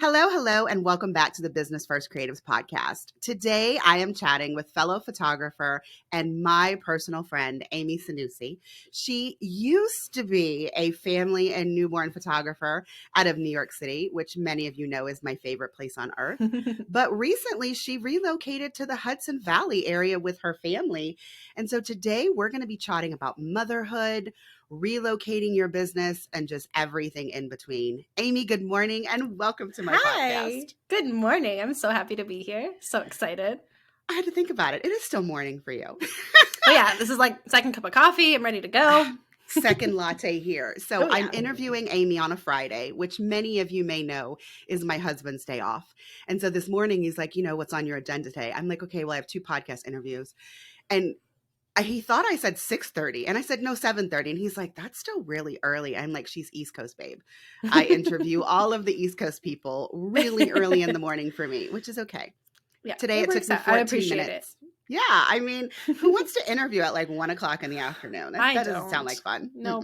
Hello, hello, and welcome back to the Business First Creatives podcast. Today, I am chatting with fellow photographer and my personal friend, Amy Sanusi. She used to be a family and newborn photographer out of New York City, which many of you know is my favorite place on earth. But recently, she relocated to the Hudson Valley area with her family. And so today, we're going to be chatting about motherhood, relocating your business, and just everything in between. Amy, good morning and welcome to my podcast. Good morning. I'm so happy to be here. So excited. I had to think about it. It is still morning for you. Oh yeah, this is like second cup of coffee. I'm ready to go. Second latte here. So I'm interviewing Amy on a Friday, which many of you may know is my husband's day off. And so this morning he's like, what's on your agenda today? I'm like, okay, well, I have 2 podcast interviews. And he thought I said 6:30 and I said, no, 7:30. And he's like, that's still really early. I'm like, she's East Coast, babe. I interview all of the East Coast people really early in the morning for me, which is okay. Yeah, today it took me 14 minutes. Yeah. I mean, who wants to interview at like 1 o'clock in the afternoon? That doesn't sound like fun. Nope.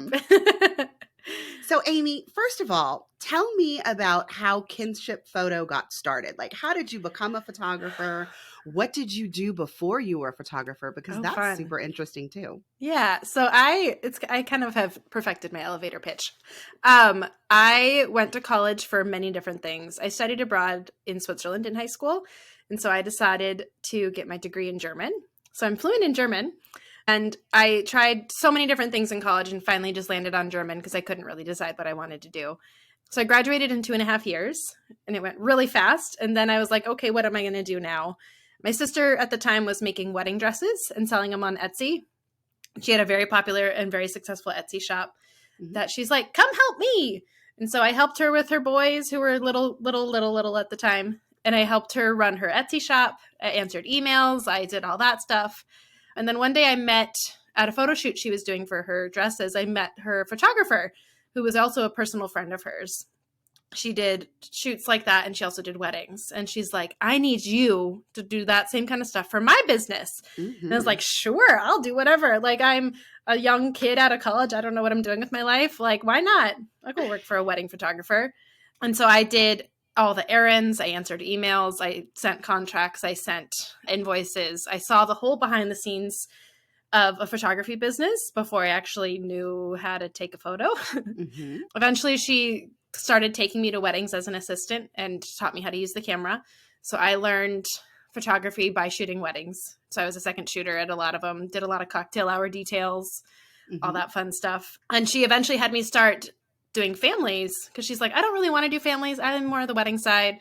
So Amy, first of all, tell me about how Kinship Photo got started. Like, how did you become a photographer? What did you do before you were a photographer? Because that's fun. Super interesting too. Yeah. So I kind of have perfected my elevator pitch. I went to college for many different things. I studied abroad in Switzerland in high school. And so I decided to get my degree in German. So I'm fluent in German. And I tried so many different things in college and finally just landed on German because I couldn't really decide what I wanted to do. So I graduated in 2.5 years and it went really fast. And then I was like, okay, what am I going to do now? My sister at the time was making wedding dresses and selling them on Etsy. She had a very popular and very successful Etsy shop that she's like, come help me. And so I helped her with her boys who were little at the time. And I helped her run her Etsy shop. I answered emails. I did all that stuff. And then one day I met at a photo shoot she was doing for her dresses. I met her photographer, who was also a personal friend of hers. She did shoots like that, and she also did weddings. And she's like, I need you to do that same kind of stuff for my business. Mm-hmm. And I was like, sure, I'll do whatever. Like, I'm a young kid out of college. I don't know what I'm doing with my life. Like, why not? I'll go work for a wedding photographer. And so I did all the errands. I answered emails. I sent contracts. I sent invoices. I saw the whole behind the scenes of a photography business before I actually knew how to take a photo. Mm-hmm. Eventually, she started taking me to weddings as an assistant and taught me how to use the camera. So I learned photography by shooting weddings. So I was a second shooter at a lot of them, did a lot of cocktail hour details, all that fun stuff. And she eventually had me start doing families because she's like, I don't really want to do families. I'm more of the wedding side.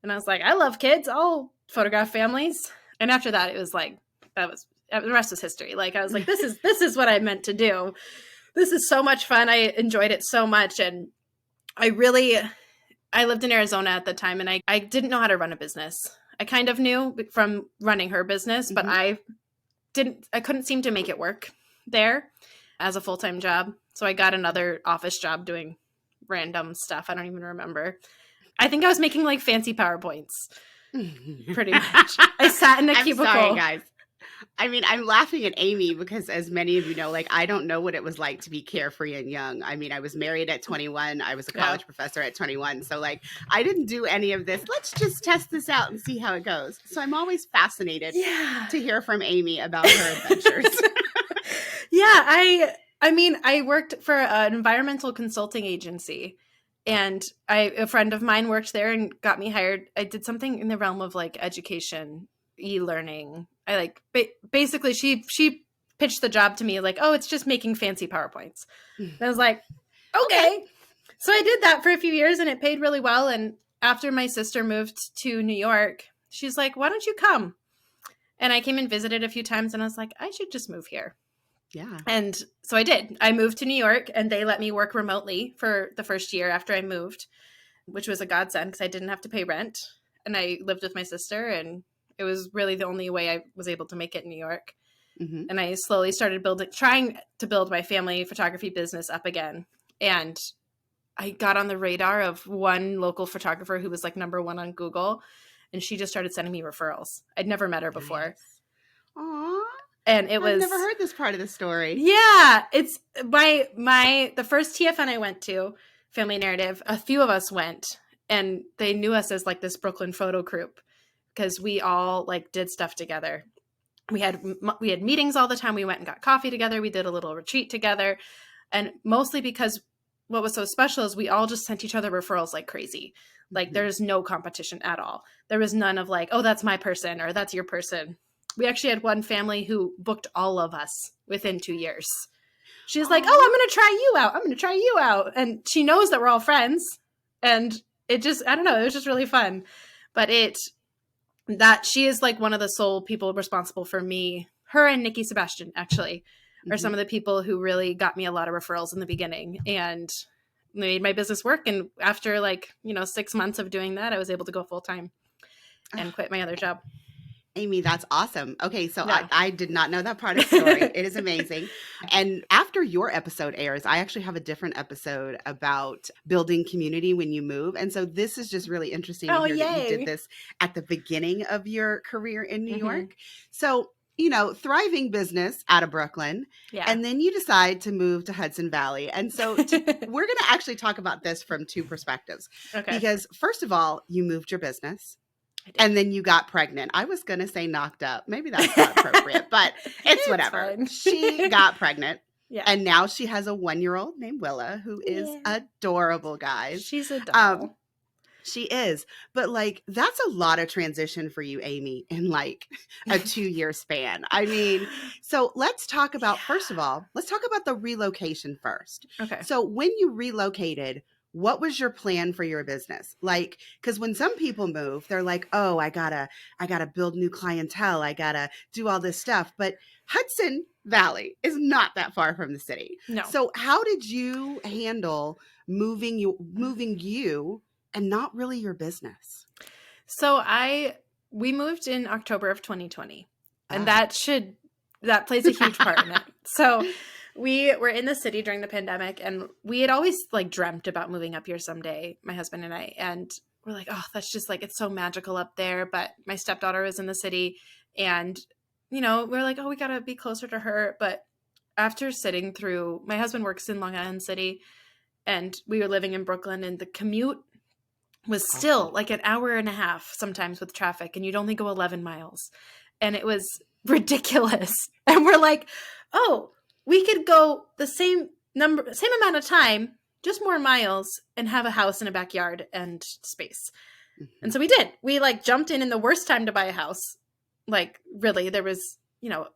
And I was like, I love kids. I'll photograph families. And after that, it was like, the rest was history. Like, I was like, this is what I meant to do. This is so much fun. I enjoyed it so much. And I lived in Arizona at the time, and I didn't know how to run a business. I kind of knew from running her business, but I couldn't seem to make it work there as a full-time job. So I got another office job doing random stuff. I don't even remember. I think I was making like fancy PowerPoints pretty much. I sat in a cubicle. Sorry, guys. I mean, I'm laughing at Amy because, as many of you know, like, I don't know what it was like to be carefree and young. I mean, I was married at 21. I was a college professor at 21. So, like, I didn't do any of this. Let's just test this out and see how it goes. So I'm always fascinated to hear from Amy about her adventures. Yeah, I mean, I worked for an environmental consulting agency, and a friend of mine worked there and got me hired. I did something in the realm of like education, e-learning. I like basically she pitched the job to me like, oh, it's just making fancy PowerPoints. And I was like, okay. So I did that for a few years and it paid really well. And after my sister moved to New York, she's like, why don't you come? And I came and visited a few times and I was like, I should just move here. Yeah. And so I did. I moved to New York and they let me work remotely for the first year after I moved, which was a godsend because I didn't have to pay rent. And I lived with my sister, and it was really the only way I was able to make it in New York. Mm-hmm. And I slowly started trying to build my family photography business up again. And I got on the radar of one local photographer who was like #1 on Google. And she just started sending me referrals. I'd never met her before. Aww. And it was... I've never heard this part of the story. Yeah. It's the first TFN I went to, Family Narrative, a few of us went. And they knew us as like this Brooklyn photo group because we all like did stuff together. We had meetings all the time. We went and got coffee together. We did a little retreat together. And mostly because what was so special is we all just sent each other referrals like crazy. Like there's no competition at all. There was none of like, oh, that's my person or that's your person. We actually had one family who booked all of us within 2 years. She's like, oh, I'm going to try you out. I'm going to try you out. And she knows that we're all friends. And it just, I don't know, it was just really fun. But that she is like one of the sole people responsible for me. Her and Nikki Sebastian actually are some of the people who really got me a lot of referrals in the beginning and made my business work. And after 6 months of doing that, I was able to go full time and quit my other job. Amy, that's awesome. Okay, so yeah. I did not know that part of the story. It is amazing. And after your episode airs, I actually have a different episode about building community when you move. And so this is just really interesting to hear that you did this at the beginning of your career in New York. So, thriving business out of Brooklyn. Yeah. And then you decide to move to Hudson Valley. And so we're going to actually talk about this from two perspectives. Okay. Because first of all, you moved your business. And then you got pregnant. I was going to say knocked up. Maybe that's not appropriate, but it's whatever. She got pregnant. Yeah. And now she has a 1-year-old named Willa, who is adorable, guys. She's adorable. She is. But that's a lot of transition for you, Amy, in a 2-year span. I mean, so let's talk about, first of all, let's talk about the relocation first. Okay. So when you relocated, what was your plan for your business? Because when some people move, they're like, oh, I gotta build new clientele. I gotta do all this stuff. But Hudson Valley is not that far from the city. No. So how did you handle moving you and not really your business? So we moved in October of 2020, and that plays a huge part in it. So we were in the city during the pandemic, and we had always dreamt about moving up here someday, my husband and I. And we're like, oh, that's just it's so magical up there. But my stepdaughter was in the city, and, we're like, oh, we got to be closer to her. But after sitting through, my husband works in Long Island City, and we were living in Brooklyn, and the commute was still an hour and a half sometimes with traffic, and you'd only go 11 miles. And it was ridiculous. And we're like, oh, we could go the same amount of time, just more miles, and have a house and a backyard and space. Mm-hmm. And so we did. We jumped in the worst time to buy a house. Really, there was,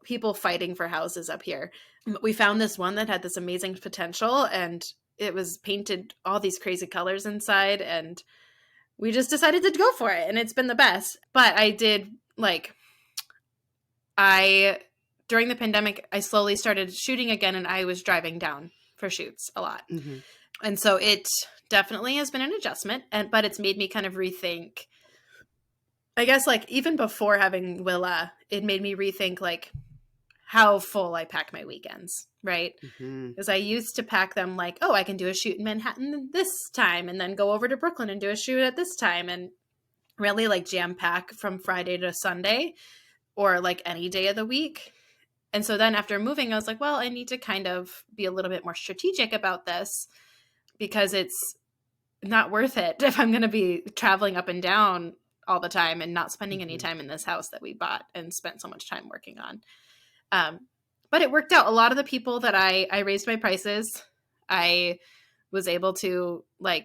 people fighting for houses up here. But we found this one that had this amazing potential, and it was painted all these crazy colors inside, and we just decided to go for it, and it's been the best. But I did during the pandemic, I slowly started shooting again, and I was driving down for shoots a lot. Mm-hmm. And so it definitely has been an adjustment, but it's made me kind of rethink, I guess, even before having Willa, it made me rethink, how full I pack my weekends, right? Because I used to pack them oh, I can do a shoot in Manhattan this time, and then go over to Brooklyn and do a shoot at this time, and really jam pack from Friday to Sunday, or any day of the week. And so then after moving, I was like, well, I need to kind of be a little bit more strategic about this, because it's not worth it if I'm going to be traveling up and down all the time and not spending any time in this house that we bought and spent so much time working on. But it worked out. A lot of the people that I raised my prices, I was able to I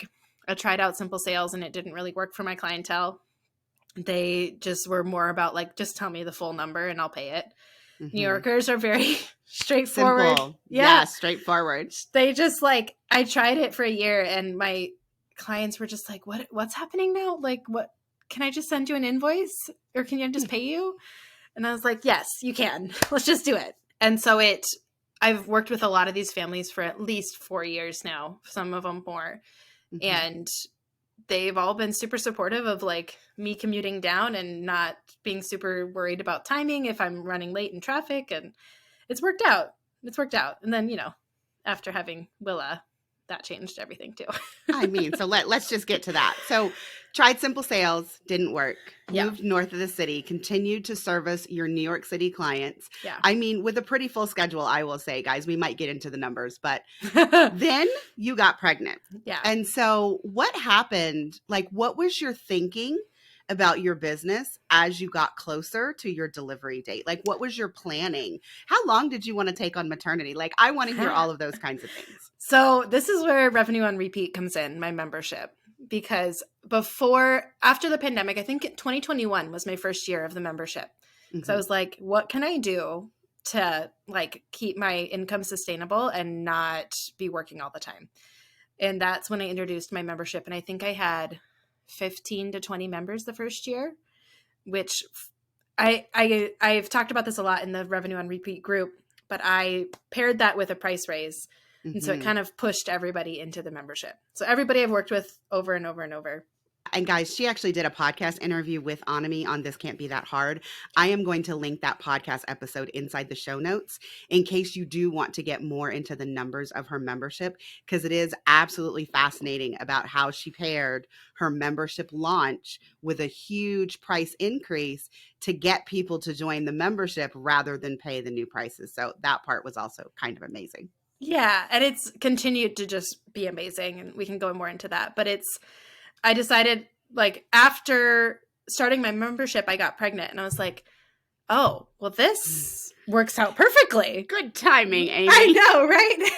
tried out Simple Sales, and it didn't really work for my clientele. They just were more about just tell me the full number and I'll pay it. Mm-hmm. New Yorkers are very straightforward. Simple. Yeah, straightforward. They just I tried it for a year, and my clients were just like, what's happening now? What, can I just send you an invoice, or can you just pay you? And I was like, yes, you can. Let's just do it. And so I've worked with a lot of these families for at least 4 years now, some of them more. Mm-hmm. And they've all been super supportive of me commuting down and not being super worried about timing if I'm running late in traffic. And it's worked out. And then, after having Willa, that changed everything too. I mean, so let's just get to that. So tried Simple Sales, didn't work. Yeah. Moved north of the city, continued to service your New York City clients. Yeah. I mean, with a pretty full schedule, I will say, guys, we might get into the numbers, but then you got pregnant. Yeah. And so what happened? Like, what was your thinking about your business as you got closer to your delivery date? Like, what was your planning? How long did you want to take on maternity? Like, I want to hear all of those kinds of things. So this is where Revenue on Repeat comes in, my membership, because after the pandemic, I think 2021 was my first year of the membership. Mhm. So I was like, what can I do to like keep my income sustainable and not be working all the time? And that's when I introduced my membership. And I think I had 15 to 20 members the first year, which I've talked about this a lot in the Revenue on Repeat group, but I paired that with a price raise. And so it kind of pushed everybody into the membership. So everybody I've worked with over and over and over. And guys, she actually did a podcast interview with Anami on This Can't Be That Hard. I am going to link that podcast episode inside the show notes in case you do want to get more into the numbers of her membership, because it is absolutely fascinating about how she paired her membership launch with a huge price increase to get people to join the membership rather than pay the new prices. So that part was also kind of amazing. Yeah, and it's continued to just be amazing, and we can go more into that. But I decided, like, after starting my membership, I got pregnant, and I was like, oh, well, this works out perfectly. Good timing, Amy. I know, right?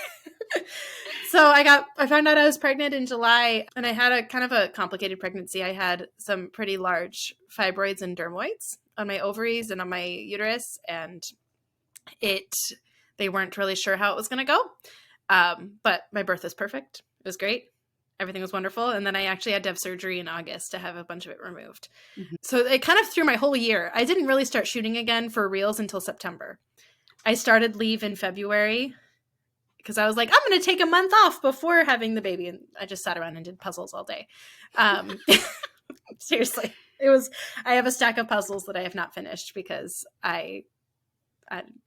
So I found out I was pregnant in July, and I had a kind of a complicated pregnancy. I had some pretty large fibroids and dermoids on my ovaries and on my uterus, and they weren't really sure how it was going to go. But my birth was perfect. It was great. Everything was wonderful. And then I actually had to have surgery in August to have a bunch of it removed. Mm-hmm. So it kind of threw my whole year. I didn't really start shooting again for reels until September. I started leave in February because I was like, I'm going to take a month off before having the baby. And I just sat around and did puzzles all day. Seriously. I have a stack of puzzles that I have not finished because I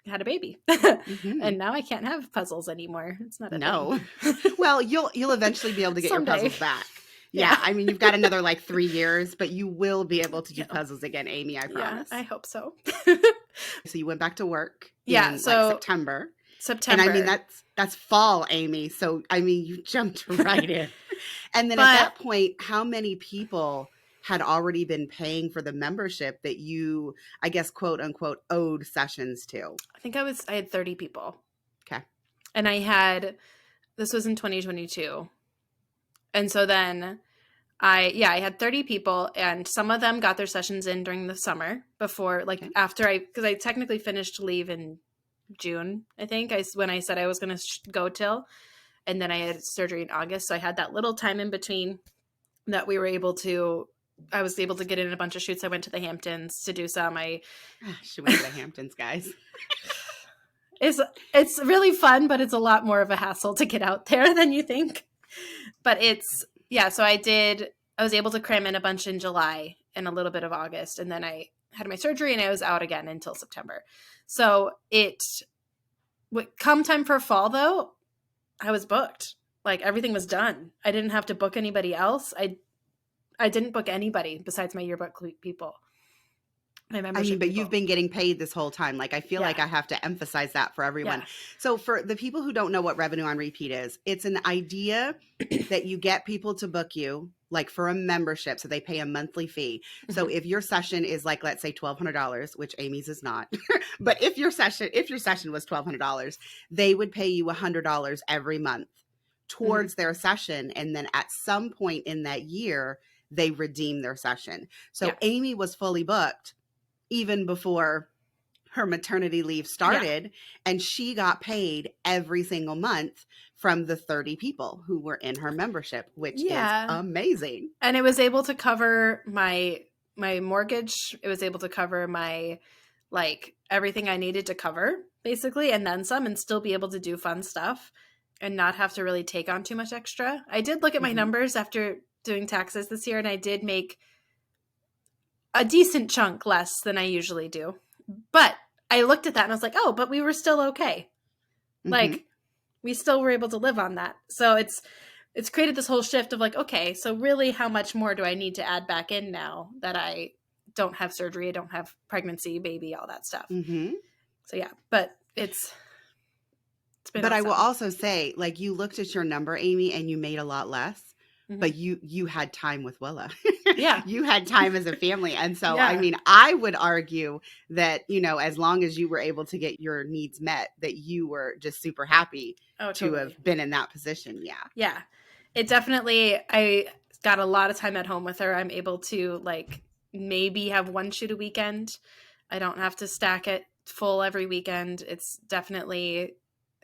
had a baby. Mm-hmm. And now I can't have puzzles anymore. It's not a thing. Well, you'll eventually be able to get Someday. your puzzles back. Yeah. I mean, you've got another like 3 years, but you will be able to do puzzles again, Amy, I promise. Yeah, I hope so. So you went back to work in like September. And I mean, that's fall, Amy. So, I mean, you jumped right in. And then at that point, how many people had already been paying for the membership that you, I guess, quote unquote, owed sessions to? I think I had 30 people. Okay. And this was in 2022. And so then I had 30 people, and some of them got their sessions in during the summer before, like after because I technically finished leave in June, I think, when I said I was going to go till, and then I had surgery in August. So I had that little time in between that I was able to get in a bunch of shoots. I went to the Hamptons to do some. She went to the Hamptons, guys. It's really fun, but it's a lot more of a hassle to get out there than you think. But so I was able to cram in a bunch in July and a little bit of August. And then I had my surgery and I was out again until September. So come time for fall though, I was booked. Like everything was done. I didn't have to book anybody else. I didn't book anybody besides my yearbook people. My membership. I mean, but you've been getting paid this whole time. Like, I feel like I have to emphasize that for everyone. Yeah. So for the people who don't know what Revenue on Repeat is, it's an idea that you get people to book you, like for a membership. So they pay a monthly fee. So if your session is like, let's say $1,200, which Amy's is not, but if your session was $1,200, they would pay you $100 every month towards their session. And then at some point in that year, they redeem their session. So Amy was fully booked even before her maternity leave started, and she got paid every single month from the 30 people who were in her membership, which is amazing. And it was able to cover my mortgage. It was able to cover my, like, everything I needed to cover, basically, and then some, and still be able to do fun stuff and not have to really take on too much extra. I did look at my numbers after doing taxes this year, and I did make a decent chunk less than I usually do. But I looked at that and I was like, oh, but we were still okay. Like, we still were able to live on that. So it's created this whole shift of like, okay, so really how much more do I need to add back in now that I don't have surgery, I don't have pregnancy, baby, all that stuff. Mm-hmm. So yeah, but it's been But awesome. I will also say, like, you looked at your number, Amy, and you made a lot less. But you had time with Willa. Yeah. You had time as a family. And so, Yeah. I mean, I would argue that, you know, as long as you were able to get your needs met, that you were just super happy to have been in that position. Yeah. Yeah. It definitely, I got a lot of time at home with her. I'm able to like maybe have one shoot a weekend. I don't have to stack it full every weekend. It's definitely,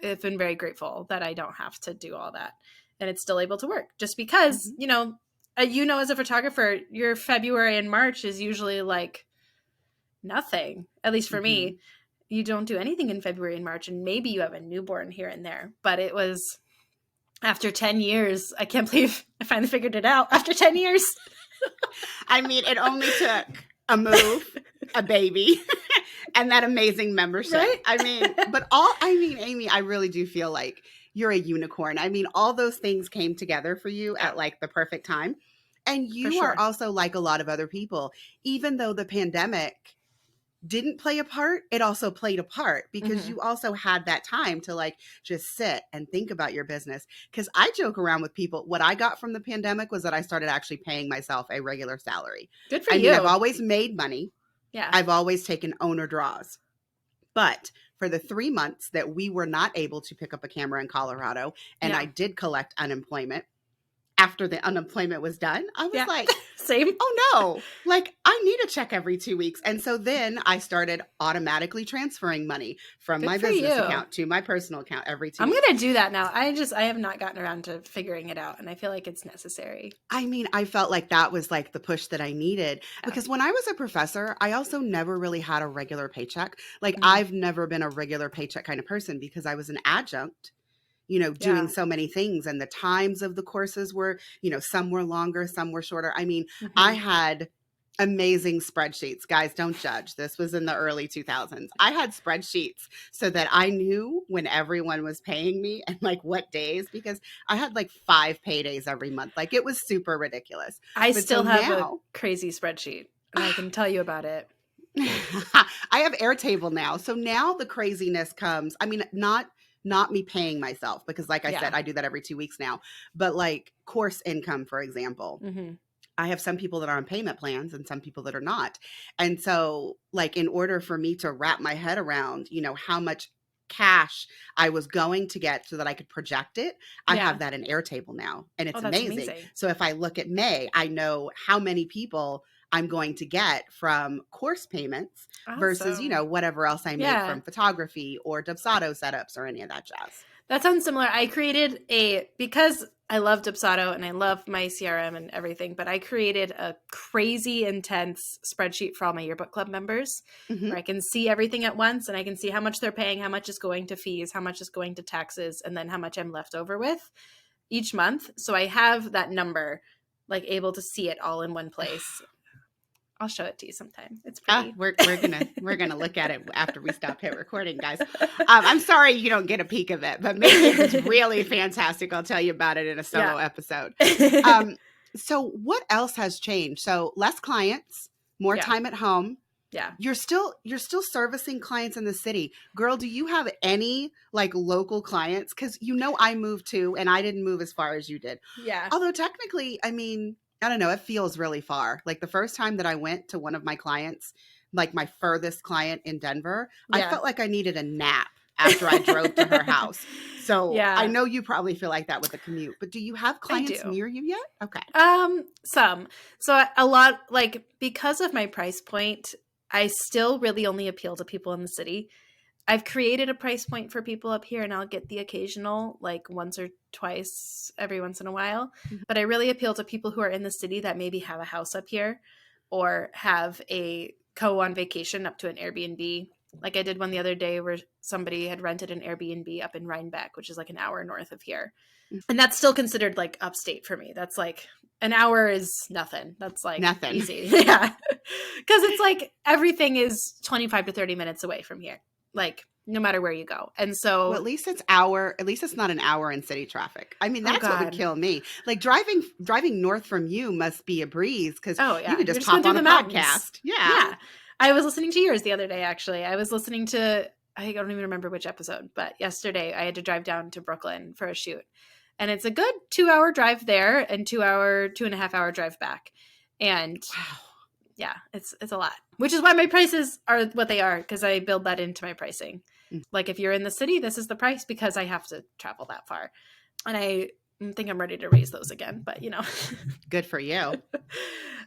I've been very grateful that I don't have to do all that. And it's still able to work just because, you know, as a photographer, your February and March is usually like nothing, at least for me. You don't do anything in February and March, and maybe you have a newborn here and there. But it was after 10 years, I can't believe I finally figured it out after 10 years. I mean, it only took a move, a baby, and that amazing membership. Right? I mean, Amy, I really do feel like you're a unicorn. I mean, all those things came together for you at like the perfect time. And you are also like a lot of other people, even though the pandemic didn't play a part, it also played a part because you also had that time to like just sit and think about your business. Because I joke around with people, what I got from the pandemic was that I started actually paying myself a regular salary. Good for you. I mean, I've always made money. Yeah. I've always taken owner draws. But for the 3 months that we were not able to pick up a camera in Colorado and I did collect unemployment, after the unemployment was done, I was like, same. Oh no, like I need a check every 2 weeks. And so then I started automatically transferring money from my business account to my personal account every 2 weeks. I'm going to do that now. I have not gotten around to figuring it out. And I feel like it's necessary. I mean, I felt like that was like the push that I needed because when I was a professor, I also never really had a regular paycheck. Like I've never been a regular paycheck kind of person because I was an adjunct, you know, doing so many things. And the times of the courses were, you know, some were longer, some were shorter. I mean, I had amazing spreadsheets. Guys, don't judge. This was in the early 2000s. I had spreadsheets so that I knew when everyone was paying me and like what days, because I had like 5 paydays every month. Like it was super ridiculous. I still have a crazy spreadsheet and I can tell you about it. I have Airtable now. So now the craziness comes. I mean, not me paying myself because like I said, I do that every 2 weeks now, but like course income, for example, I have some people that are on payment plans and some people that are not. And so like, in order for me to wrap my head around, you know, how much cash I was going to get so that I could project it, I have that in Airtable now. And it's amazing. So if I look at May, I know how many people I'm going to get from course payments versus, you know, whatever else I make from photography or Dubsado setups or any of that jazz. That sounds similar. I created because I love Dubsado and I love my CRM and everything, but I created a crazy intense spreadsheet for all my yearbook club members where I can see everything at once and I can see how much they're paying, how much is going to fees, how much is going to taxes, and then how much I'm left over with each month. So I have that number, like able to see it all in one place. I'll show it to you sometime. It's pretty. We're gonna look at it after we stop hit recording, guys. I'm sorry you don't get a peek of it, but maybe it's really fantastic. I'll tell you about it in a solo episode. So what else has changed? So less clients, more time at home. Yeah. You're still servicing clients in the city. Girl, do you have any like local clients? Because you know I moved too, and I didn't move as far as you did. Yeah. Although technically, I mean, I don't know, it feels really far. Like the first time that I went to one of my clients, like my furthest client in Denver, I felt like I needed a nap after I drove to her house. So I know you probably feel like that with the commute, but do you have clients near you yet? Okay. Some. So a lot, like because of my price point, I still really only appeal to people in the city. I've created a price point for people up here and I'll get the occasional, like once or twice every once in a while. But I really appeal to people who are in the city that maybe have a house up here or have a on vacation up to an Airbnb. Like I did one the other day where somebody had rented an Airbnb up in Rhinebeck, which is like an hour north of here. And that's still considered like upstate for me. That's like an hour is nothing. That's like nothing. Easy. Yeah. Because it's like everything is 25 to 30 minutes away from here. Like no matter where you go. And Well, so, at least it's not an hour in city traffic. I mean, oh that's what would God. kill me. Like driving north from you must be a breeze because Oh you yeah. could You're just just going pop through on the a mountains. podcast. Yeah. Yeah. I was listening to yours the other day, actually. I was listening to, I don't even remember which episode, but yesterday I had to drive down to Brooklyn for a shoot. And it's a good 2-hour drive there and 2.5 hour drive back. And Wow. yeah, it's a lot, which is why my prices are what they are, because I build that into my pricing. Mm. Like if you're in the city, this is the price because I have to travel that far. And I think I'm ready to raise those again, but Good for you.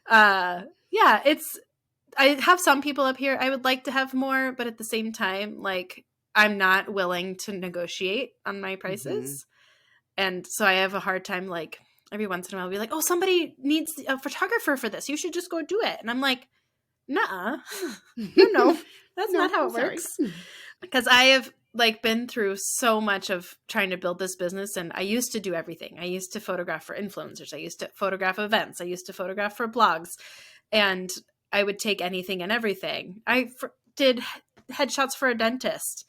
Yeah, I have some people up here. I would like to have more, but at the same time, like I'm not willing to negotiate on my prices. And so I have a hard time, like every once in a while, I'll be like, oh, somebody needs a photographer for this. You should just go do it. And I'm like, nah, no, that's No, not how I'm it sorry. works. Because I have like been through so much of trying to build this business, and I used to do everything. I used to photograph for influencers. I used to photograph events. I used to photograph for blogs, and I would take anything and everything. I did headshots for a dentist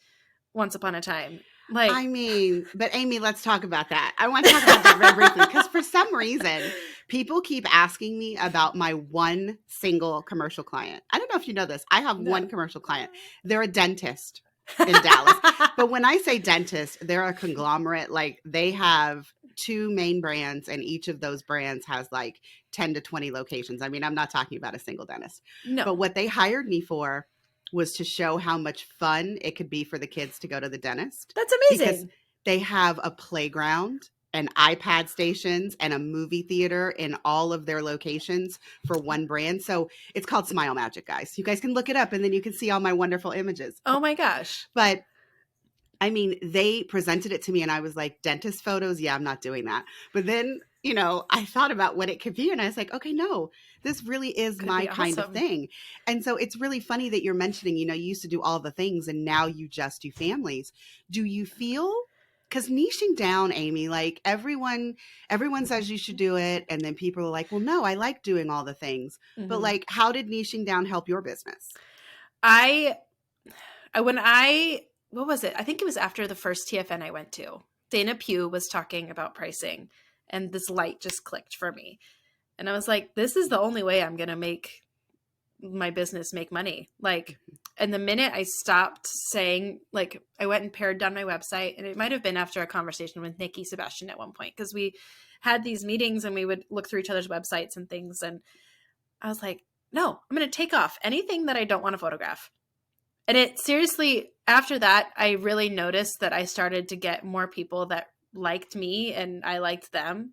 once upon a time. Like, I mean, but Amy, let's talk about that. I want to talk about that very briefly because for some reason, people keep asking me about my one single commercial client. I don't know if you know this. I have one commercial client. They're a dentist in Dallas. But when I say dentist, they're a conglomerate. Like they have 2 main brands and each of those brands has like 10 to 20 locations. I mean, I'm not talking about a single dentist. no. But what they hired me for was to show how much fun it could be for the kids to go to the dentist. That's amazing. Because they have a playground and iPad stations and a movie theater in all of their locations for one brand. So it's called Smile Magic, guys. You guys can look it up and then you can see all my wonderful images. Oh my gosh. But I mean, they presented it to me and I was like, dentist photos? Yeah, I'm not doing that. But then, I thought about what it could be and I was like, okay, no, this really is Could my be kind of awesome. thing. And so it's really funny that you're mentioning, you used to do all the things and now you just do families. Do you feel, because niching down, Amy, like everyone says you should do it. And then people are like, well, no, I like doing all the things. But Mhm. like, how did niching down help your business? What was it? I think it was after the first TFN I went to. Dana Pugh was talking about pricing and this light just clicked for me. And I was like, this is the only way I'm going to make my business make money. Like, and the minute I stopped saying, like, I went and pared down my website, and it might have been after a conversation with Nikki Sebastian at one point, because we had these meetings and we would look through each other's websites and things. And I was like, no, I'm going to take off anything that I don't want to photograph. And it seriously, after that, I really noticed that I started to get more people that liked me and I liked them.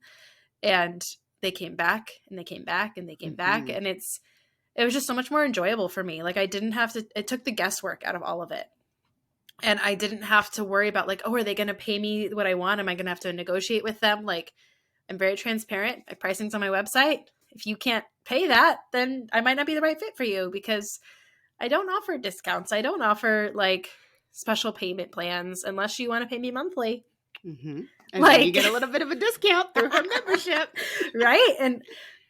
And they came back and they came back and they came back. And it was just so much more enjoyable for me. Like I didn't have to, it took the guesswork out of all of it. And I didn't have to worry about like, oh, are they going to pay me what I want? Am I going to have to negotiate with them? Like I'm very transparent. My pricing's on my website. If you can't pay that, then I might not be the right fit for you, because I don't offer discounts. I don't offer like special payment plans unless you want to pay me monthly. Mm-hmm. And then you get a little bit of a discount through her membership. Right. And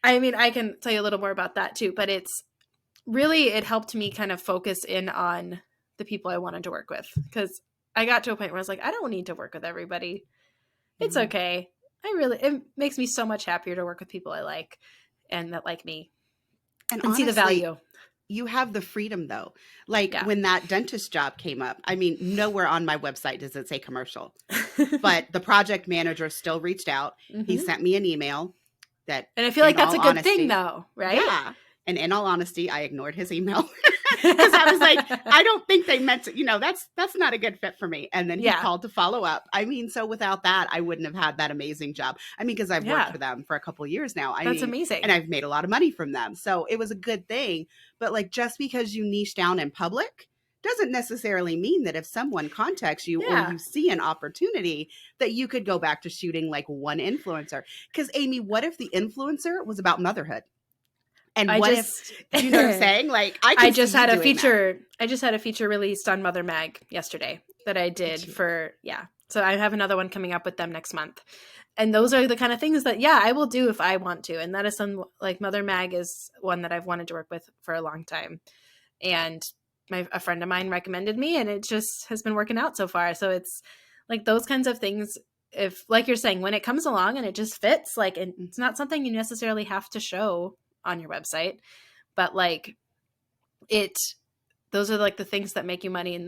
I mean, I can tell you a little more about that too, but it helped me kind of focus in on the people I wanted to work with, because I got to a point where I was like, I don't need to work with everybody. It's okay. It makes me so much happier to work with people I like and that like me and honestly, see the value. You have the freedom though. Like when that dentist job came up, I mean, nowhere on my website does it say commercial, but the project manager still reached out. He sent me an email and I feel like that's a good thing though, right? Yeah. And in all honesty, I ignored his email because I was like, I don't think they meant to, that's not a good fit for me. And then he called to follow up. I mean, so without that, I wouldn't have had that amazing job. I mean, because I've worked for them for a couple of years now. That's amazing. And I've made a lot of money from them. So it was a good thing. But like, just because you niche down in public doesn't necessarily mean that if someone contacts you or you see an opportunity that you could go back to shooting like one influencer. Because Amy, what if the influencer was about motherhood? And do you know what I'm saying? Like I just had a feature released on Mother Mag yesterday that I did so I have another one coming up with them next month. And those are the kind of things that, I will do if I want to. And that is like Mother Mag is one that I've wanted to work with for a long time. And a friend of mine recommended me, and it just has been working out so far. So it's like those kinds of things. If, like you're saying, when it comes along and it just fits, like it's not something you necessarily have to show on your website, but like those are like the things that make you money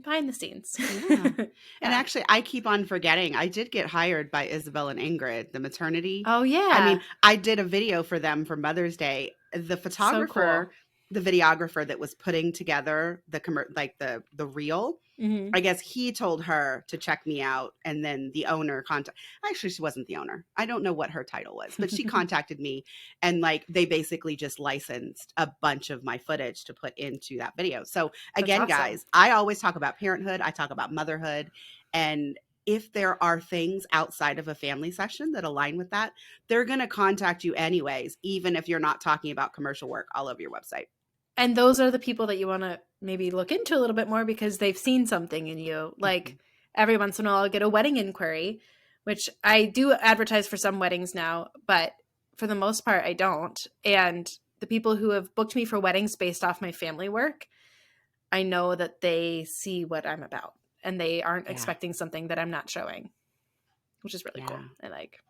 behind the scenes. Yeah. And actually, I keep on forgetting. I did get hired by Isabel and Ingrid, the maternity. Oh yeah. I mean, I did a video for them for Mother's Day. The photographer, the videographer that was putting together the reel, Mm-hmm. I guess he told her to check me out, and then the owner actually, she wasn't the owner. I don't know what her title was, but she contacted me, and like they basically just licensed a bunch of my footage to put into that video. So again, That's awesome. guys, I always talk about parenthood. I talk about motherhood, and if there are things outside of a family session that align with that, they're going to contact you anyways, even if you're not talking about commercial work all over your website. And those are the people that you want to maybe look into a little bit more because they've seen something in you. Like every once in a while, I'll get a wedding inquiry, which I do advertise for some weddings now, but for the most part, I don't. And the people who have booked me for weddings based off my family work, I know that they see what I'm about and they aren't expecting something that I'm not showing, which is really cool. I like.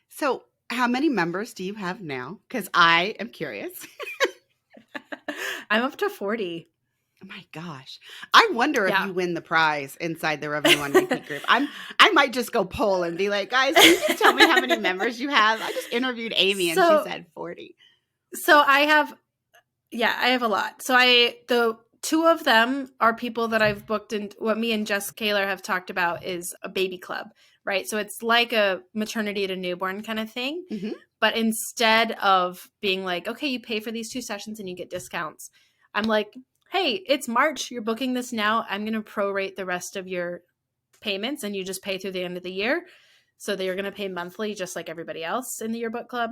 So how many members do you have now? Because I am curious. I'm up to 40. Oh my gosh. I wonder if you win the prize inside the Revenue on Repeat group. I might just go poll and be like, guys, can you just tell me how many members you have? I just interviewed Amy and she said 40. So I have a lot. So the two of them are people that I've booked, and what me and Jess Kaler have talked about is a baby club, right? So it's like a maternity to newborn kind of thing. Mm-hmm. But instead of being like, okay, you pay for these 2 sessions and you get discounts, I'm like, hey, it's March. You're booking this now. I'm going to prorate the rest of your payments and you just pay through the end of the year. So they're going to pay monthly just like everybody else in the yearbook club.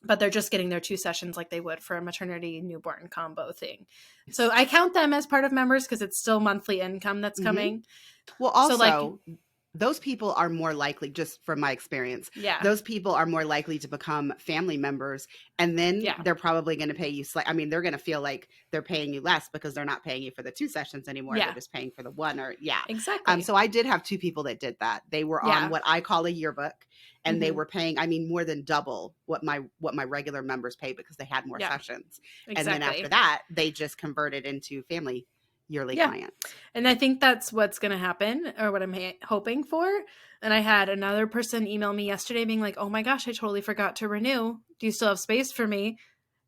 But they're just getting their 2 sessions like they would for a maternity newborn combo thing. So I count them as part of members because it's still monthly income that's coming. Well, also, those people are more likely, just from my experience, those people are more likely to become family members. And then they're probably going to pay you they're going to feel like they're paying you less because they're not paying you for the 2 sessions anymore. They're just paying for the 1 Exactly. So I did have 2 people that did that. They were on what I call a yearbook, and they were paying, more than double what my regular members pay because they had more sessions. Exactly. And then after that, they just converted into family yearly clients. And I think that's what's going to happen, or what I'm hoping for. And I had another person email me yesterday being like, oh my gosh, I totally forgot to renew. Do you still have space for me?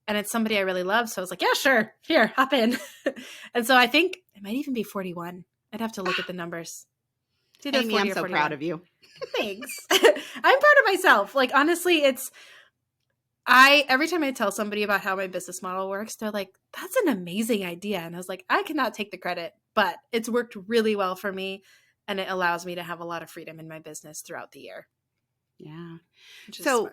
And it's somebody I really love. So I was like, yeah, sure. Here, hop in. And so I think it might even be 41. I'd have to look at the numbers. Amy, I'm so proud of you. Thanks. I'm proud of myself. Like, honestly, every time I tell somebody about how my business model works, they're like, that's an amazing idea. And I was like, I cannot take the credit, but it's worked really well for me. And it allows me to have a lot of freedom in my business throughout the year. Yeah. So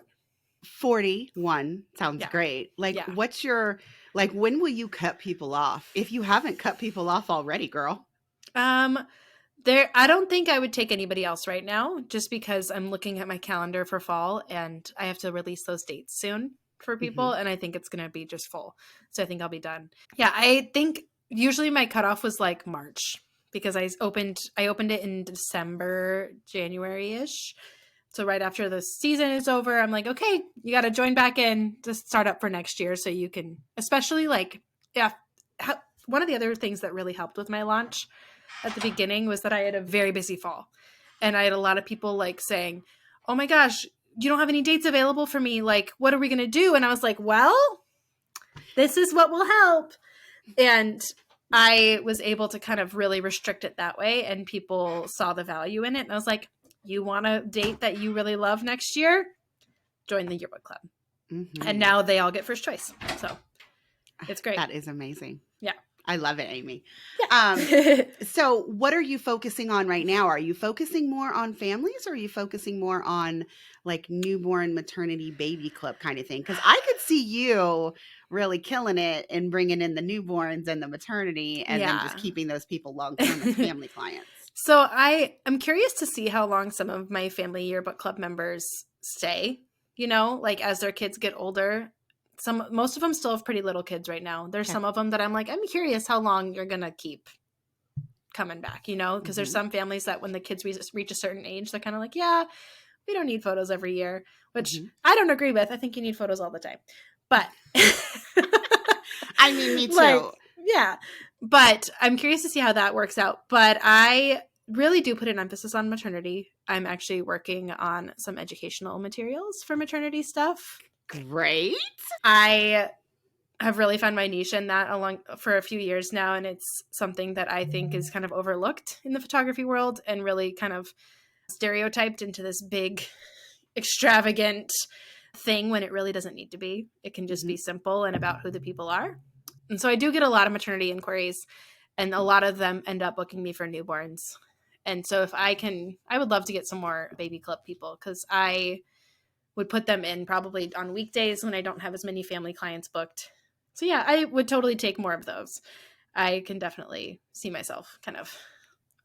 41 sounds great. Like, what's your, when will you cut people off? If you haven't cut people off already, girl. I don't think I would take anybody else right now, just because I'm looking at my calendar for fall and I have to release those dates soon for people. And I think it's going to be just full. So I think I'll be done. Yeah. I think usually my cutoff was like March because I opened it in December, January-ish. So right after the season is over, I'm like, okay, you got to join back in to start up for next year. So you can, especially one of the other things that really helped with my launch at the beginning was that I had a very busy fall, and I had a lot of people saying, oh my gosh, you don't have any dates available for me. Like, what are we going to do? And I was like, well, this is what will help. And I was able to kind of really restrict it that way. And people saw the value in it. And I was like, you want a date that you really love next year? Join the yearbook club. And now they all get first choice. So it's great. That is amazing. Yeah. I love it, Amy. Yeah. So what are you focusing on right now? Are you focusing more on families, or are you focusing more on newborn maternity baby club kind of thing? Because I could see you really killing it and bringing in the newborns and the maternity and then just keeping those people long-term as family clients. So I'm curious to see how long some of my family yearbook club members stay, as their kids get older. most of them still have pretty little kids right now. There's Okay. some of them that I'm like, I'm curious how long you're going to keep coming back, you know, because there's some families that when the kids reach a certain age, they're kind of like, yeah, we don't need photos every year, which I don't agree with. I think you need photos all the time. But I mean, me too. like, yeah. But I'm curious to see how that works out. But I really do put an emphasis on maternity. I'm actually working on some educational materials for maternity stuff. Great. I have really found my niche in that for a few years now, and it's something that I think is kind of overlooked in the photography world and really kind of stereotyped into this big, extravagant thing when it really doesn't need to be. It can just be simple and about who the people are. And so I do get a lot of maternity inquiries, and a lot of them end up booking me for newborns. And so if I would love to get some more baby club people, because I would put them in probably on weekdays when I don't have as many family clients booked. So yeah, I would totally take more of those. I can definitely see myself kind of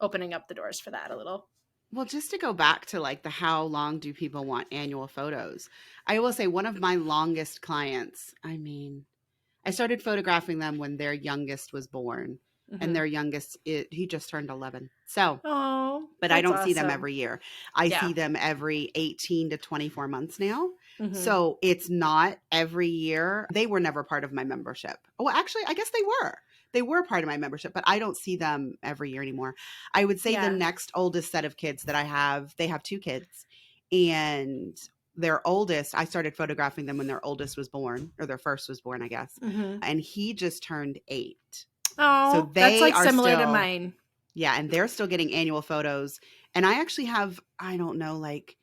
opening up the doors for that a little. Well, just to go back to like the how long do people want annual photos? I will say one of my longest clients, I mean, I started photographing them when their youngest was born, and their youngest, he just turned 11. So, but I don't see them every year. I see them every 18 to 24 months now. So it's not every year. They were never part of my membership. Well, actually, I guess they were. They were part of my membership, but I don't see them every year anymore. I would say the next oldest set of kids that I have, they have 2 kids. And their oldest, I started photographing them when their oldest was born, or their first was born, I guess. And he just turned 8. Oh, so that's like similar to mine. Yeah, and they're still getting annual photos. And I actually have, I don't know, like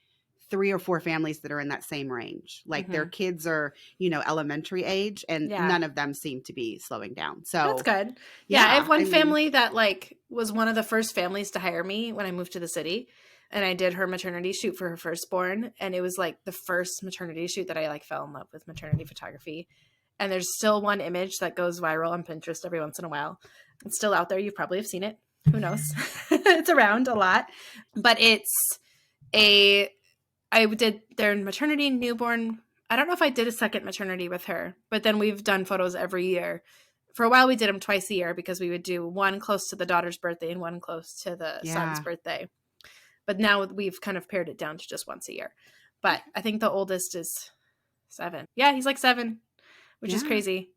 3 or 4 families that are in that same range. Like their kids are, elementary age, and none of them seem to be slowing down. So that's good. Yeah, I have one family that like was one of the first families to hire me when I moved to the city. And I did her maternity shoot for her firstborn. And it was like the first maternity shoot that I like fell in love with maternity photography. And there's still one image that goes viral on Pinterest every once in a while. It's still out there. You probably have seen it. Who knows? It's around a lot. But I did their maternity, newborn. I don't know if I did a second maternity with her, but then we've done photos every year. For a while, we did them twice a year because we would do one close to the daughter's birthday and one close to the son's birthday. But now we've kind of pared it down to just once a year. But I think the oldest is 7. Yeah, he's like 7, which is crazy.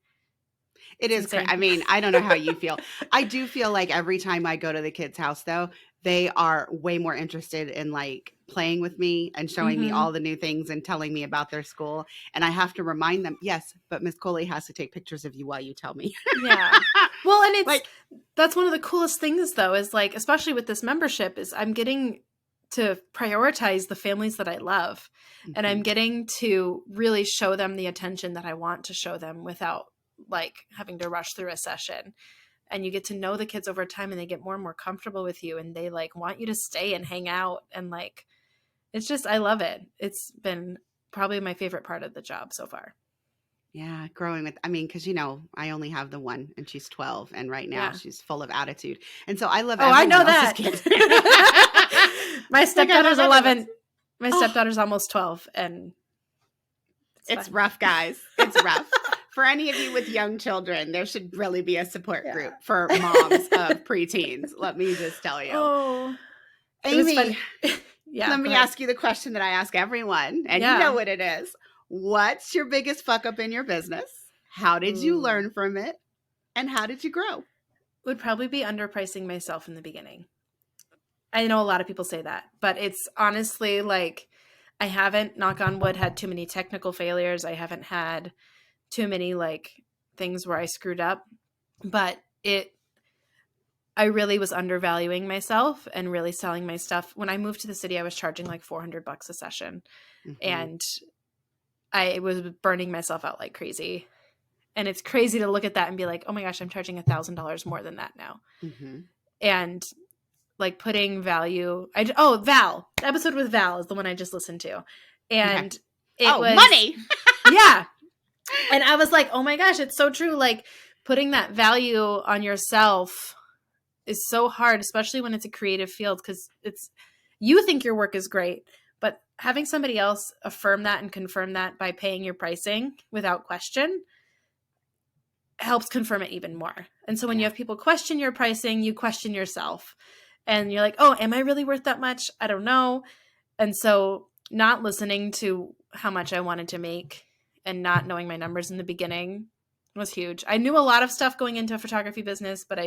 It is crazy. I mean, I don't know how you feel. I do feel like every time I go to the kids' house, though, they are way more interested in like playing with me and showing me all the new things and telling me about their school. And I have to remind them, yes, but Miss Coley has to take pictures of you while you tell me. Yeah. Well, and it's like, that's one of the coolest things, though, is like, especially with this membership, is I'm getting to prioritize the families that I love. And I'm getting to really show them the attention that I want to show them without like having to rush through a session. And you get to know the kids over time, and they get more and more comfortable with you, and they like want you to stay and hang out. And like, it's just, I love it. It's been probably my favorite part of the job so far. Yeah, growing with, I mean, because, I only have the one, and she's 12, and right now she's full of attitude. And so I love I know that. Kids. My stepdaughter's 11. My stepdaughter's almost 12, and it's rough, guys. It's rough. For any of you with young children, there should really be a support group for moms of preteens. Let me just tell you. Oh, Amy, let me ask you the question that I ask everyone, and you know what it is. What's your biggest fuck up in your business? How did you learn from it? And how did you grow? Would probably be underpricing myself in the beginning. I know a lot of people say that, but it's honestly like I haven't, knock on wood, had too many technical failures. I haven't had too many like things where I screwed up, but I really was undervaluing myself and really selling my stuff. When I moved to the city, I was charging like $400 a session, and I was burning myself out like crazy. And it's crazy to look at that and be like, oh my gosh, I'm charging $1,000 more than that now. And like putting value. Val, the episode with Val is the one I just listened to. And it was money. Yeah. And I was like, oh my gosh, it's so true. Like putting that value on yourself is so hard, especially when it's a creative field, because you think your work is great, but having somebody else affirm that and confirm that by paying your pricing without question helps confirm it even more. And so when you have people question your pricing, you question yourself. And you're like, oh, am I really worth that much? I don't know. And so not listening to how much I wanted to make and not knowing my numbers in the beginning was huge. I knew a lot of stuff going into a photography business, but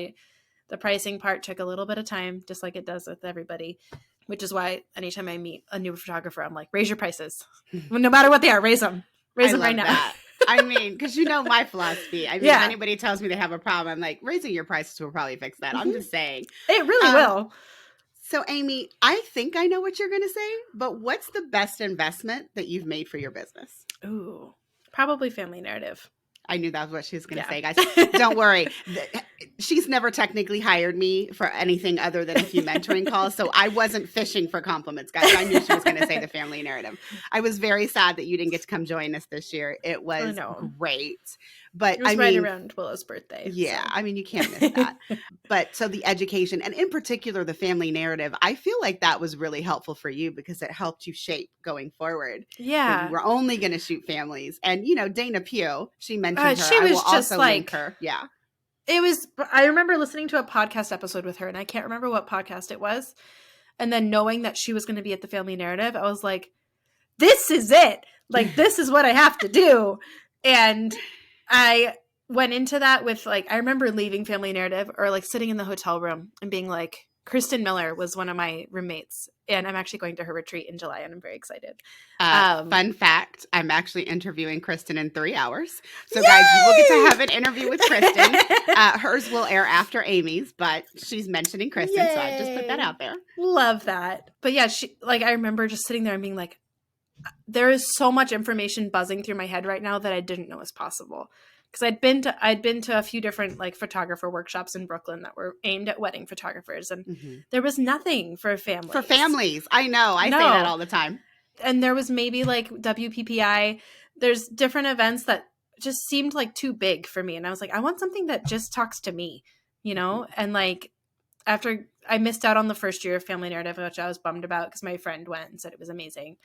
the pricing part took a little bit of time, just like it does with everybody, which is why anytime I meet a new photographer, I'm like, raise your prices. No matter what they are, raise them. Raise them right now. That. I mean, because you know my philosophy. I mean, if anybody tells me they have a problem, I'm like, raising your prices will probably fix that. I'm just saying. It really will. So, Amy, I think I know what you're going to say, but what's the best investment that you've made for your business? Ooh, probably Family Narrative. I knew that was what she was going to say, guys. Don't worry. She's never technically hired me for anything other than a few mentoring calls. So I wasn't fishing for compliments, guys. I knew she was going to say the Family Narrative. I was very sad that you didn't get to come join us this year. It was great. But it was right around Willow's birthday. Yeah. So. I mean, you can't miss that. But so the education and in particular, the Family Narrative, I feel like that was really helpful for you because it helped you shape going forward. Yeah. We're only going to shoot families. And, you know, Dana Pugh, she mentioned her. She was just also like, link her. Yeah. I remember listening to a podcast episode with her and I can't remember what podcast it was. And then knowing that she was going to be at the Family Narrative, I was like, this is it. Like, this is what I have to do. And I went into that with like, I remember leaving Family Narrative or like sitting in the hotel room and being like, Kristen Miller was one of my roommates and I'm actually going to her retreat in July and I'm very excited. Fun fact, I'm actually interviewing Kristen in 3 hours. So guys, you will get to have an interview with Kristen. Hers will air after Amy's, but she's mentioning Kristen. Yay. So I just put that out there. Love that. But yeah, I remember just sitting there and being like, there is so much information buzzing through my head right now that I didn't know was possible. Because I'd been to a few different like photographer workshops in Brooklyn that were aimed at wedding photographers, and there was nothing for families. For families, I know. I say that all the time. And there was maybe like WPPI. There's different events that just seemed like too big for me, and I was like, I want something that just talks to me, you know. And like after I missed out on the first year of Family Narrative, which I was bummed about because my friend went and said it was amazing.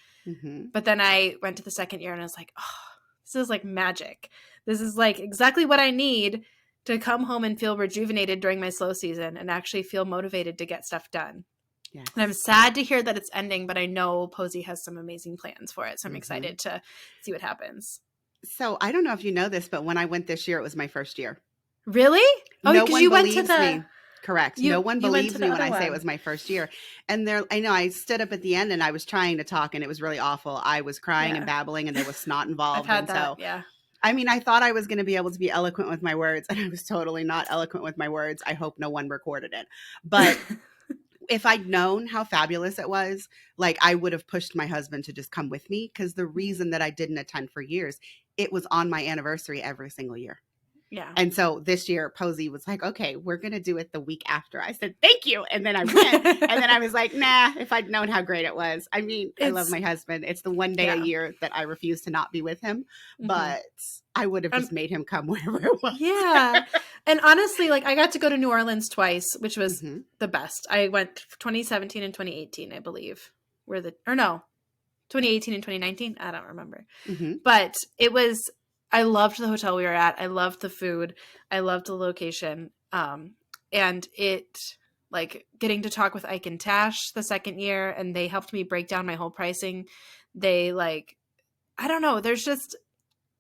But then I went to the second year and I was like, oh, this is like magic. This is like exactly what I need to come home and feel rejuvenated during my slow season and actually feel motivated to get stuff done. Yes. And I'm sad to hear that it's ending, but I know Posey has some amazing plans for it. So I'm excited to see what happens. So I don't know if you know this, but when I went this year, it was my first year. Really? Oh, no because you went to the... me. Correct. No one believes me when I say it was my first year. And I know I stood up at the end and I was trying to talk and it was really awful. I was crying and babbling and there was snot involved. I've had that, yeah. I mean, I thought I was going to be able to be eloquent with my words and I was totally not eloquent with my words. I hope no one recorded it. But if I'd known how fabulous it was, like I would have pushed my husband to just come with me because the reason that I didn't attend for years, it was on my anniversary every single year. Yeah. And so this year, Posey was like, okay, we're going to do it the week after. I said, thank you. And then I went. And then I was like, nah, if I'd known how great it was. I mean, I love my husband. It's the one day a year that I refuse to not be with him. But I would have just made him come wherever it was. Yeah. And honestly, like I got to go to New Orleans twice, which was the best. I went 2017 and 2018, I believe. 2018 and 2019. I don't remember. But it was... I loved the hotel we were at. I loved the food. I loved the location. And it, like, getting to talk with Ike and Tash the second year, and they helped me break down my whole pricing. They, like, I don't know. There's just,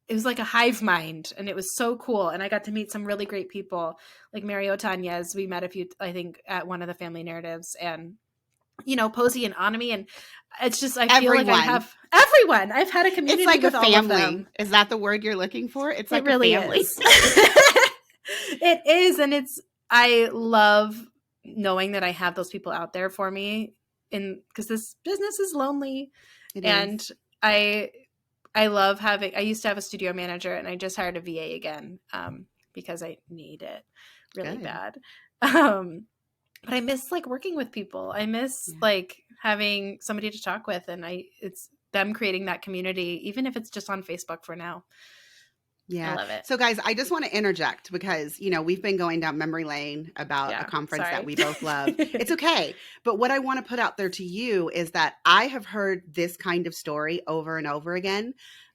it was like a hive mind, and it was so cool. And I got to meet some really great people, like Mary Otanez. We met a few, I think, at one of the Family Narratives, and you know, Posey and Anami, and it's just I feel like I have everyone. I've had a community. It's like with a family. All of them. Is that the word you're looking for? It's like it really a family. Is. It is, and I love knowing that I have those people out there for me, because this business is lonely, and I love having. I used to have a studio manager, and I just hired a VA again because I need it really bad. But I miss like working with people. I miss like having somebody to talk with, and it's them creating that community, even if it's just on Facebook for now. Yeah. love it. So, guys, I just want to interject because, we've been going down memory lane about a conference that we both love. It's okay. But what I want to put out there to you is that I have heard this kind of story over and over again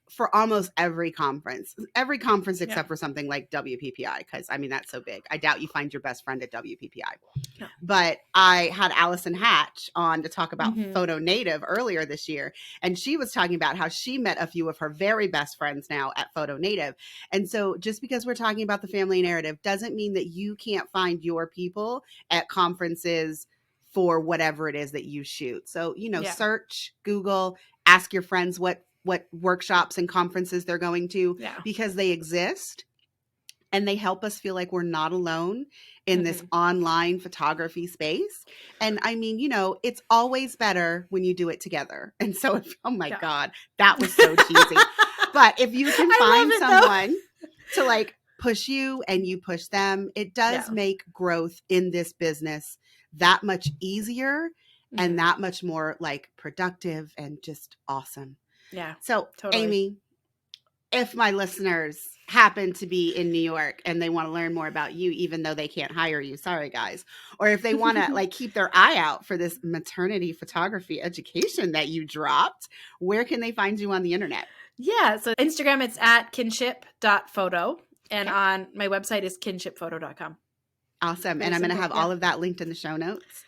for almost every conference except for something like WPPI, because that's so big. I doubt you find your best friend at WPPI. No. But I had Allison Hatch on to talk about Photo Native earlier this year, and she was talking about how she met a few of her very best friends now at Photo Native. And so just because we're talking about the family narrative doesn't mean that you can't find your people at conferences for whatever it is that you shoot. So, search, Google, ask your friends what workshops and conferences they're going to, because they exist and they help us feel like we're not alone in this online photography space. And it's always better when you do it together. And so, oh my God, that was so cheesy. But if you can find someone to like push you and you push them, it does make growth in this business that much easier and that much more like productive and just awesome. Yeah. So, totally. Amy, if my listeners happen to be in New York and they want to learn more about you, even though they can't hire you, sorry guys, or if they want to like keep their eye out for this maternity photography education that you dropped, where can they find you on the internet? Yeah. So Instagram, it's at kinship.photo. And on my website is kinshipphoto.com. Awesome. And I'm going to have all of that linked in the show notes.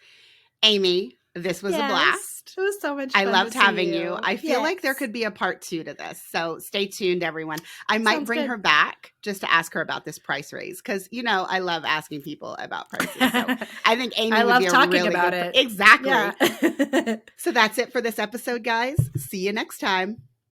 Amy, this was a blast. It was so much fun. I loved having you. I feel like there could be a part 2 to this. So stay tuned, everyone. I might bring her back just to ask her about this price raise because, I love asking people about prices. So I think Amy would be a really good. Exactly. Yeah. So that's it for this episode, guys. See you next time.